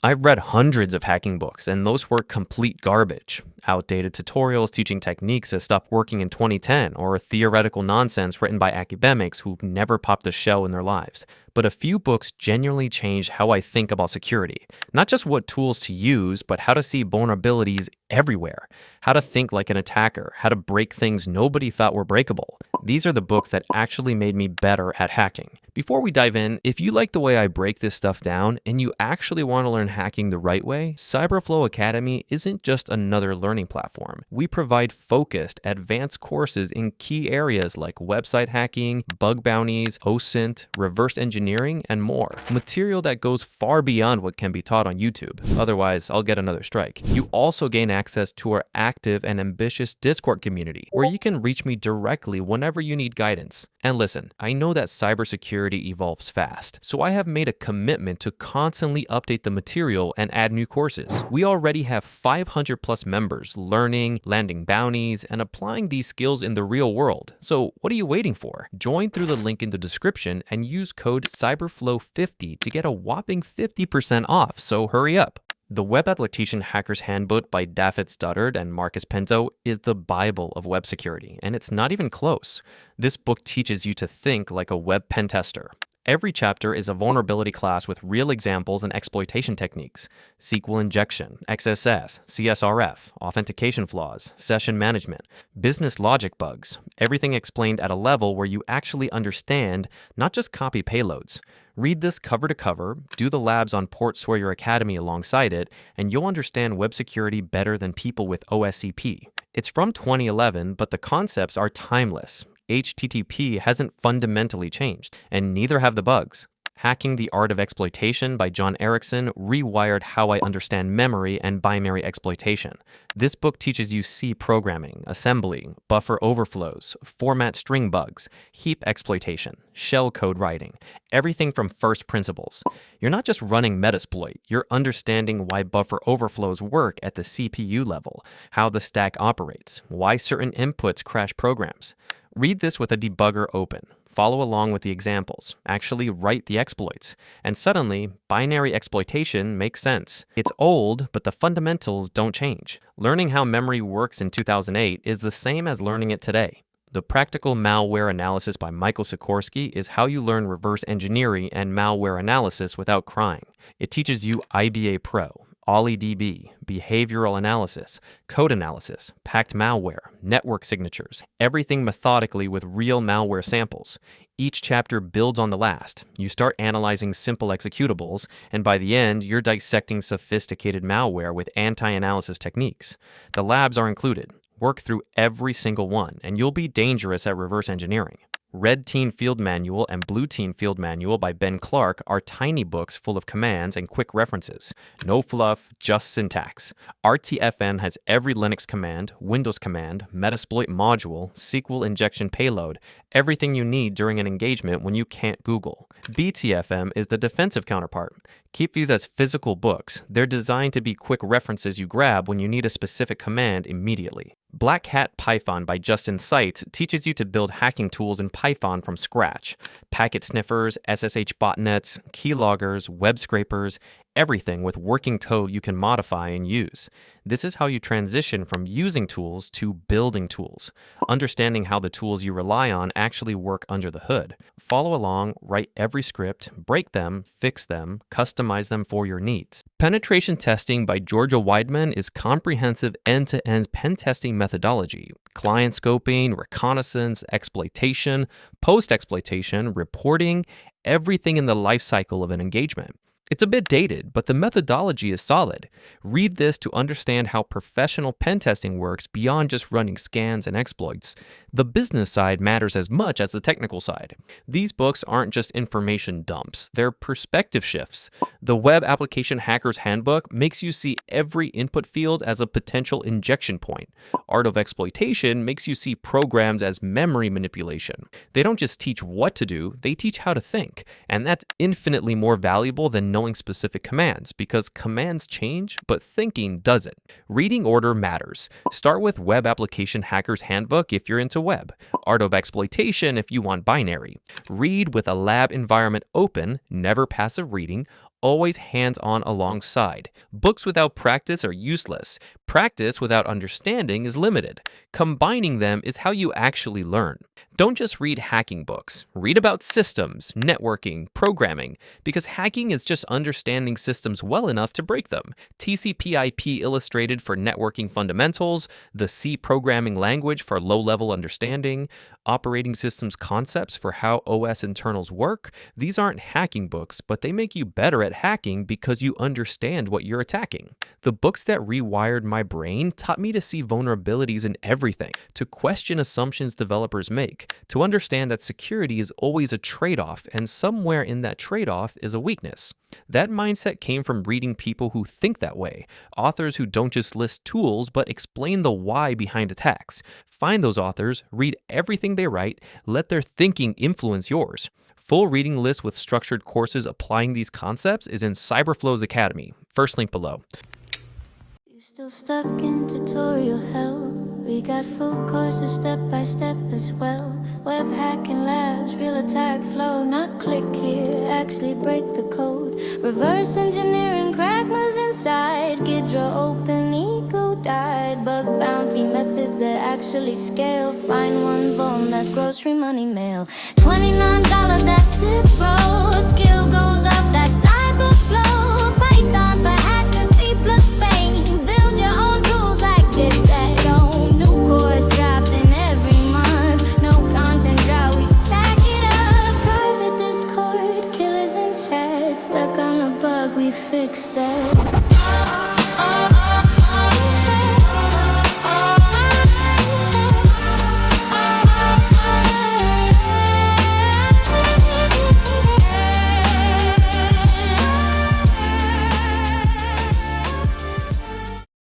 I've read hundreds of hacking books, and those were complete garbage. Outdated tutorials teaching techniques that stopped working in 2010, or theoretical nonsense written by academics who never popped a shell in their lives. But a few books genuinely changed how I think about security. Not just what tools to use, but how to see vulnerabilities everywhere, how to think like an attacker, how to break things nobody thought were breakable. These are the books that actually made me better at hacking. Before we dive in, if you like the way I break this stuff down and you actually want to learn hacking the right way, CyberFlow Academy isn't just another learning platform. We provide focused, advanced courses in key areas like website hacking, bug bounties, OSINT, reverse engineering, and more. Material that goes far beyond what can be taught on YouTube. Otherwise, I'll get another strike. You also gain access to our active and ambitious Discord community, where you can reach me directly whenever you need guidance. And listen, I know that cybersecurity evolves fast, so I have made a commitment to constantly update the material and add new courses. We already have 500 plus members learning, landing bounties, and applying these skills in the real world. So what are you waiting for? Join through the link in the description and use code CyberFlow50 to get a whopping 50% off, so hurry up. The Web Application Hacker's Handbook by David Studdard and Marcus Pinto is the Bible of web security, and it's not even close. This book teaches you to think like a web pen tester. Every chapter is a vulnerability class with real examples and exploitation techniques: SQL injection, XSS, CSRF, authentication flaws, session management, business logic bugs, everything explained at a level where you actually understand, not just copy payloads. Read this cover to cover, do the labs on Portsawyer Academy alongside it, and you'll understand web security better than people with OSCP. It's from 2011, but the concepts are timeless. HTTP hasn't fundamentally changed, and neither have the bugs. Hacking the Art of Exploitation by John Erickson rewired how I understand memory and binary exploitation. This book teaches you C programming, assembly, buffer overflows, format string bugs, heap exploitation, shell code writing, everything from first principles. You're not just running Metasploit, you're understanding why buffer overflows work at the CPU level, how the stack operates, why certain inputs crash programs. Read this with a debugger open. Follow along with the examples, actually write the exploits, and suddenly, binary exploitation makes sense. It's old, but the fundamentals don't change. Learning how memory works in 2008 is the same as learning it today. The Practical Malware Analysis by Michael Sikorsky is how you learn reverse engineering and malware analysis without crying. It teaches you IBA Pro, OllyDB, behavioral analysis, code analysis, packed malware, network signatures, everything methodically with real malware samples. Each chapter builds on the last. You start analyzing simple executables, and by the end, you're dissecting sophisticated malware with anti-analysis techniques. The labs are included. Work through every single one, and you'll be dangerous at reverse engineering. Red Team Field Manual and Blue Team Field Manual by Ben Clark are tiny books full of commands and quick references. No fluff, just syntax. RTFM has every Linux command, Windows command, Metasploit module, SQL injection payload, everything you need during an engagement when you can't Google. BTFM is the defensive counterpart. Keep these as physical books. They're designed to be quick references you grab when you need a specific command immediately. Black Hat Python by Justin Seitz teaches you to build hacking tools in Python from scratch. Packet sniffers, SSH botnets, keyloggers, web scrapers, everything with working code you can modify and use. This is how you transition from using tools to building tools, understanding how the tools you rely on actually work under the hood. Follow along, write every script, break them, fix them, customize them for your needs. Penetration testing by Georgia Weidman is comprehensive end-to-end pen testing methodology. Client scoping, reconnaissance, exploitation, post-exploitation, reporting, everything in the life cycle of an engagement. It's a bit dated, but the methodology is solid. Read this to understand how professional pen testing works beyond just running scans and exploits. The business side matters as much as the technical side. These books aren't just information dumps, they're perspective shifts. The Web Application Hacker's Handbook makes you see every input field as a potential injection point. Art of Exploitation makes you see programs as memory manipulation. They don't just teach what to do, they teach how to think. And that's infinitely more valuable than knowing specific commands, because commands change, but thinking doesn't. Reading order matters. Start with Web Application Hacker's Handbook if you're into web. Art of Exploitation if you want binary. Read with a lab environment open, never passive reading. always hands-on alongside. Books without practice are useless. Practice without understanding is limited. Combining them is how you actually learn. Don't just read hacking books. Read about systems, networking, programming, because hacking is just understanding systems well enough to break them. TCP/IP Illustrated for networking fundamentals, the C programming language for low-level understanding, operating systems concepts for how OS internals work. These aren't hacking books, but they make you better at hacking because you understand what you're attacking. The books that rewired my brain taught me to see vulnerabilities in everything, to question assumptions developers make, to understand that security is always a trade-off, and somewhere in that trade-off is a weakness. That mindset came from reading people who think that way, authors who don't just list tools but explain the why behind attacks. Find those authors, read everything they write, let their thinking influence yours. Full reading list with structured courses applying these concepts is in CyberFlow's Academy. First link below. You still stuck in tutorial hell? We got full courses step by step as well. Web hacking labs, real attack flow. Not click here, actually break the code. Reverse engineering, crack moves inside. Gidra open, ego died. Bug bounty methods that actually scale. Find one vuln, that's grocery money mail. $29, that's it bro. Skill goes up, that's CyberFlow. Python for hackers, C plus Paint. Build your own tools like this, that don't. New course dropping every month. No content drought, we stack it up. Private Discord, killers in chat. Stuck on a bug, we fixed that.